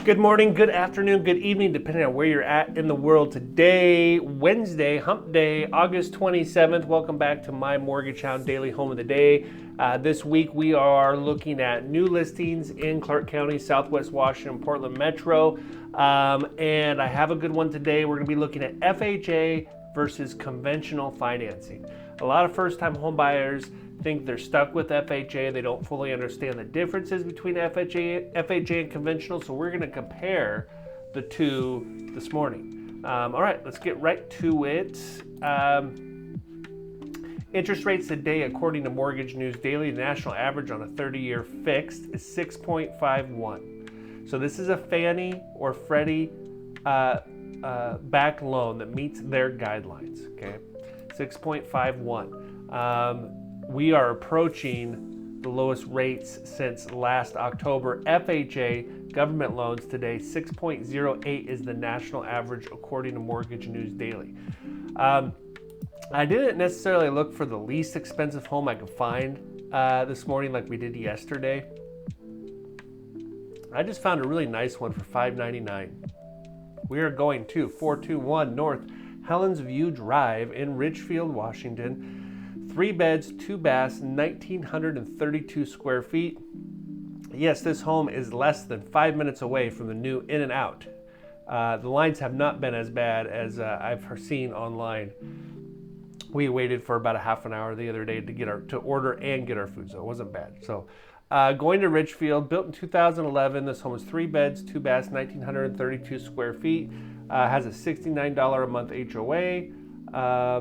Good morning, good afternoon, good evening, depending on where you're at in the world today. Wednesday, hump day, August 27th. Welcome back to my Mortgage Hound Daily Home of the Day. This week we are looking at new listings in Clark County, Southwest Washington, Portland Metro. And I have a good one today. We're going to be looking at FHA versus conventional financing. A lot of first-time home buyers think they're stuck with FHA. They don't fully understand the differences between FHA and conventional, so we're going to compare the two this morning. All right, let's get right to it. Interest rates today, according to Mortgage News Daily, the national average on a 30-year fixed is 6.51. So this is a Fannie or Freddie backed loan that meets their guidelines, okay? 6.51. We are approaching the lowest rates since last October. FHA government loans today, 6.08 is the national average according to Mortgage News Daily. I didn't necessarily look for the least expensive home I could find this morning like we did yesterday. I just found a really nice one for $599. We are going to 421 North Helens View Drive in Ridgefield, Washington. 3 beds, 2 baths, 1,932 square feet. Yes, this home is less than 5 minutes away from the new In-N-Out. The lines have not been as bad as I've seen online. We waited for about a half an hour the other day to order and get our food, so it wasn't bad. So going to Ridgefield, built in 2011. This home is 3 beds, 2 baths, 1,932 square feet. Has a $69 a month HOA.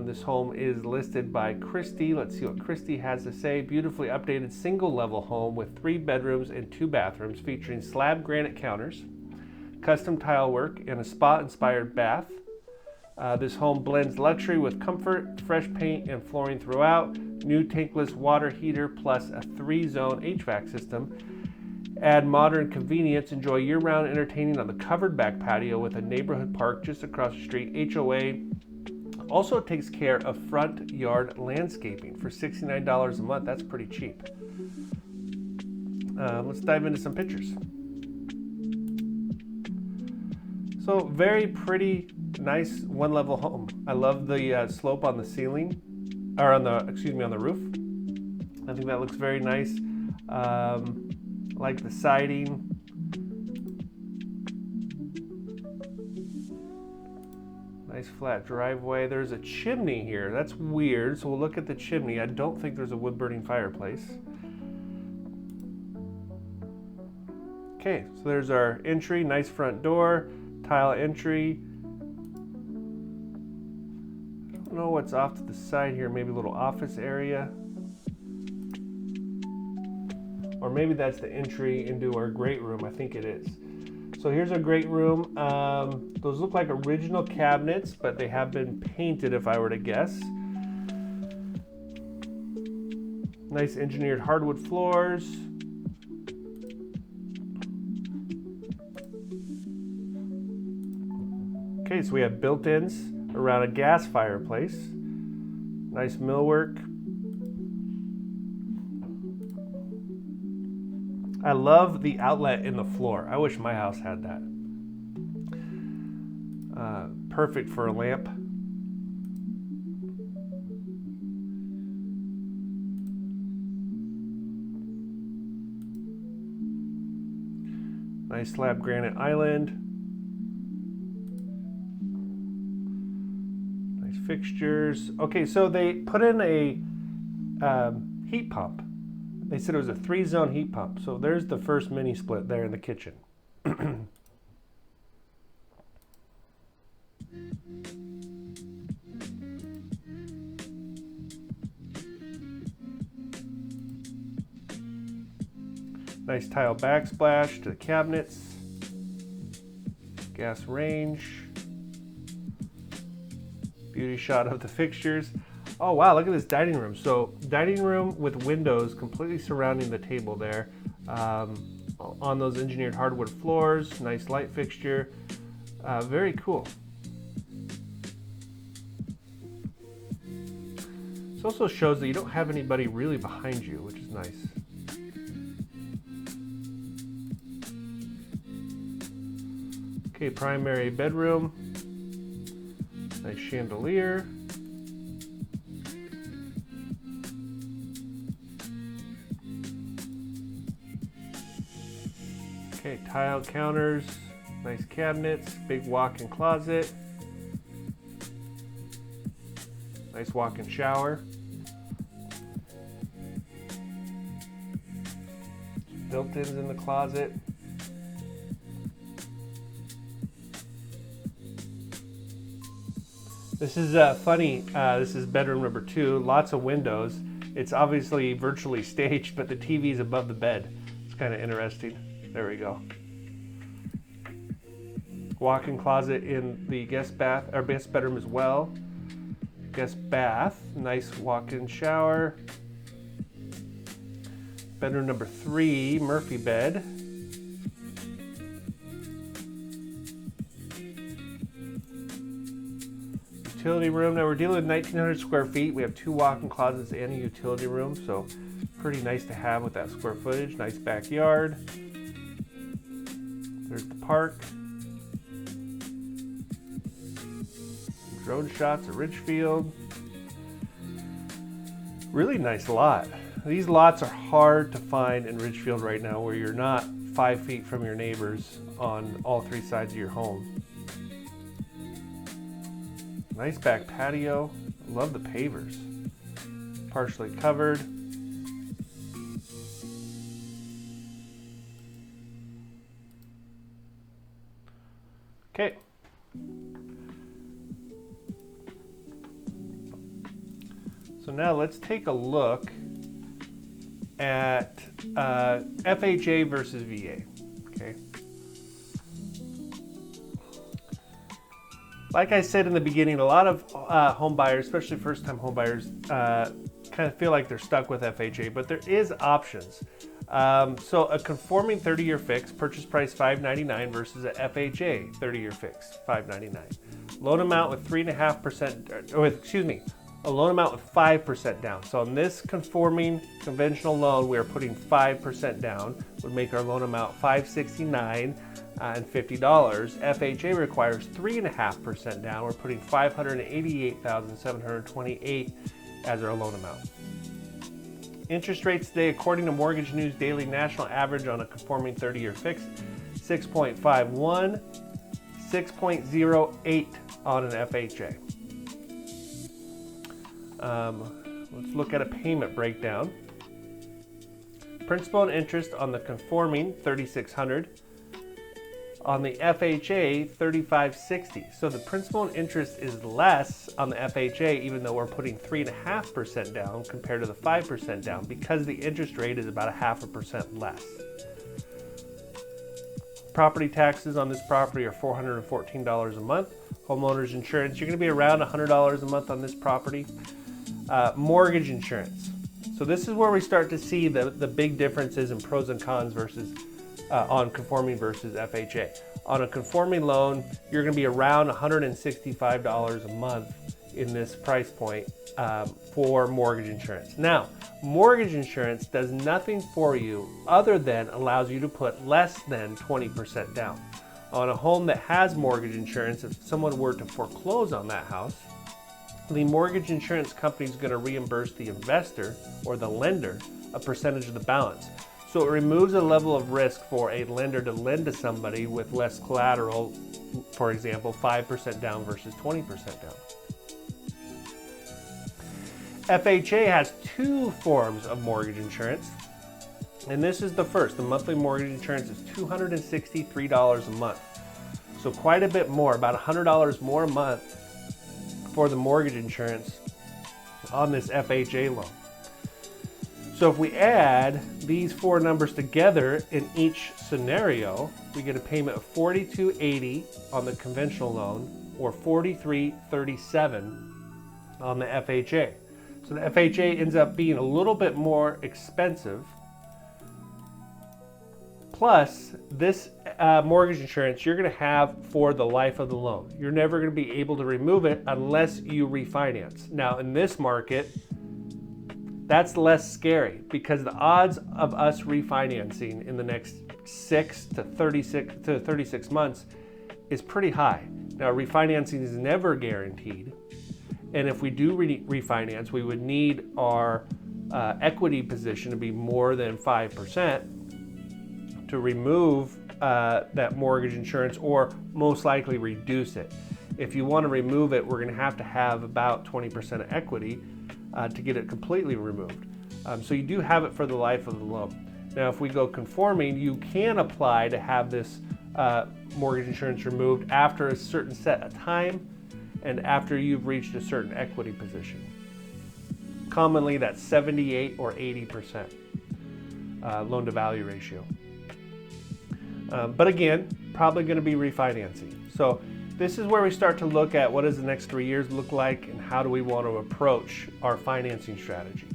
This home is listed by Christy. Let's see what Christy has to say. Beautifully updated single-level home with 3 bedrooms and 2 bathrooms featuring slab granite counters, custom tile work, and a spa-inspired bath. This home blends luxury with comfort, fresh paint and flooring throughout, new tankless water heater plus a 3-zone HVAC system. Add modern convenience, enjoy year-round entertaining on the covered back patio with a neighborhood park just across the street. HOA also takes care of front yard landscaping for $69 a month. That's pretty cheap. Let's dive into some pictures. So very pretty, nice one-level home. I love the slope on the ceiling, or on the roof. I think that looks very nice. Like the siding. Nice flat driveway. There's a chimney here. That's weird, so we'll look at the chimney. I don't think there's a wood-burning fireplace. Okay, so there's our entry. Nice front door, tile entry. I don't know what's off to the side here. Maybe a little office area. Or maybe that's the entry into our great room. I think it is. So here's our great room. Those look like original cabinets, but they have been painted if I were to guess. Nice engineered hardwood floors. Okay, so we have built-ins around a gas fireplace. Nice millwork. I love the outlet in the floor. I wish my house had that. Perfect for a lamp. Nice slab granite island. Nice fixtures. Okay, so they put in a heat pump. They said it was a 3-zone heat pump. So there's the first mini split there in the kitchen. Nice tile backsplash to the cabinets. Gas range. Beauty shot of the fixtures. Oh wow, look at this dining room. So dining room with windows completely surrounding the table there. On those engineered hardwood floors, nice light fixture. Very cool. This also shows that you don't have anybody really behind you, which is nice. Okay, primary bedroom. Nice chandelier. Okay, tiled counters, nice cabinets, big walk-in closet, nice walk-in shower, built-ins in the closet. This is funny. This is bedroom number 2. Lots of windows. It's obviously virtually staged, but the TV is above the bed. It's kind of interesting. There we go. Walk-in closet in the guest bath, or guest bedroom as well. Guest bath, nice walk-in shower. Bedroom number 3, Murphy bed. Utility room. Now we're dealing with 1,900 square feet. We have 2 walk-in closets and a utility room, so pretty nice to have with that square footage. Nice backyard. There's the park. Drone shots of Ridgefield. Really nice lot. These lots are hard to find in Ridgefield right now, where you're not 5 feet from your neighbors on all 3 sides of your home. Nice back patio. Love the pavers. Partially covered. Okay. So now let's take a look at FHA versus VA. Okay. Like I said in the beginning, a lot of home buyers, especially first-time home buyers, kind of feel like they're stuck with FHA, but there is options. So a conforming 30-year fix, purchase price $599 versus a FHA 30-year fix, $599. Loan amount with 3.5%, or excuse me, a loan amount with 5% down. So on this conforming conventional loan, we are putting 5% down, would make our loan amount $569 and $50. FHA requires 3.5% down. We're putting $588,728 as our loan amount. Interest rates today, according to Mortgage News Daily, national average on a conforming 30-year fix, 6.51, 6.08 on an FHA. Let's look at a payment breakdown. Principal and interest on the conforming $3,600. On the FHA, $3,560. So the principal and interest is less on the FHA, even though we're putting 3.5% down compared to the 5% down, because the interest rate is about 0.5% less. Property taxes on this property are $414 a month. Homeowners insurance, you're going to be around $100 a month on this property. Mortgage insurance. So this is where we start to see the big differences in pros and cons versus on conforming versus FHA. On a conforming loan, you're going to be around $165 a month in this price point for mortgage insurance. Now, mortgage insurance does nothing for you other than allows you to put less than 20% down. On a home that has mortgage insurance, if someone were to foreclose on that house, the mortgage insurance company is going to reimburse the investor or the lender a percentage of the balance. So it removes a level of risk for a lender to lend to somebody with less collateral, for example, 5% down versus 20% down. FHA has 2 forms of mortgage insurance, and this is the first. The monthly mortgage insurance is $263 a month. So quite a bit more, about $100 more a month for the mortgage insurance on this FHA loan. So if we add these 4 numbers together in each scenario, we get a payment of $42.80 on the conventional loan or $43.37 on the FHA. So the FHA ends up being a little bit more expensive. Plus, this mortgage insurance you're going to have for the life of the loan. You're never going to be able to remove it unless you refinance. Now, in this market, that's less scary because the odds of us refinancing in the next 6 to 36 months is pretty high. Now, refinancing is never guaranteed. And if we do refinance, we would need our equity position to be more than 5% to remove that mortgage insurance, or most likely reduce it. If you want to remove it, we're going to have about 20% of equity to get it completely removed. So you do have it for the life of the loan. Now, if we go conforming, you can apply to have this mortgage insurance removed after a certain set of time and after you've reached a certain equity position. Commonly, that's 78 or 80% loan to value ratio. But again, probably going to be refinancing. So this is where we start to look at what does the next 3 years look like and how do we want to approach our financing strategy.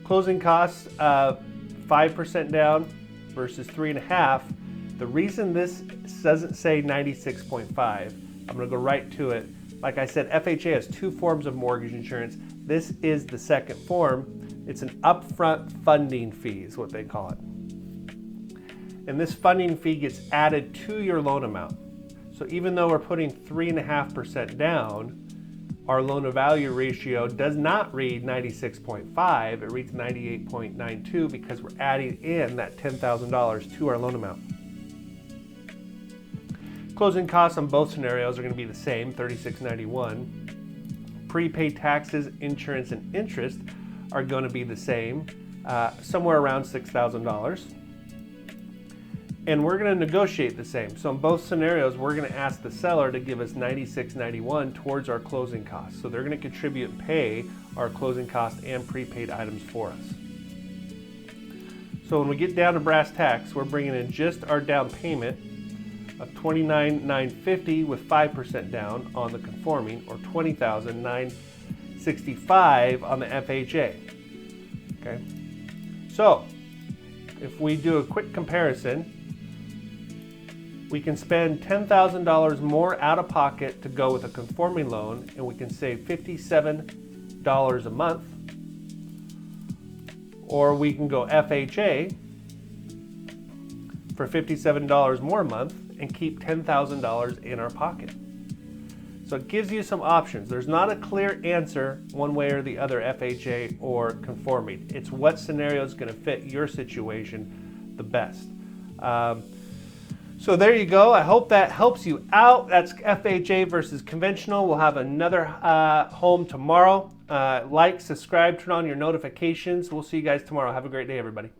Closing costs, 5% down versus 3.5%. The reason this doesn't say 96.5, I'm going to go right to it. Like I said, FHA has 2 forms of mortgage insurance. This is the second form. It's an upfront funding fee is what they call it. And this funding fee gets added to your loan amount. So even though we're putting 3.5% down, our loan to value ratio does not read 96.5, it reads 98.92 because we're adding in that $10,000 to our loan amount. Closing costs on both scenarios are going to be the same, $36.91. Prepaid taxes, insurance, and interest are going to be the same, somewhere around $6,000. And we're going to negotiate the same. So in both scenarios, we're going to ask the seller to give us $96.91 towards our closing costs. So they're going to contribute and pay our closing costs and prepaid items for us. So when we get down to brass tacks, we're bringing in just our down payment of $29,950 with 5% down on the conforming, or $20,965 on the FHA. Okay. So if we do a quick comparison, we can spend $10,000 more out of pocket to go with a conforming loan, and we can save $57 a month. Or we can go FHA for $57 more a month and keep $10,000 in our pocket. So it gives you some options. There's not a clear answer one way or the other, FHA or conforming. It's what scenario is going to fit your situation the best. So there you go. I hope that helps you out. That's FHA versus conventional. We'll have another home tomorrow. Like, subscribe, turn on your notifications. We'll see you guys tomorrow. Have a great day, everybody.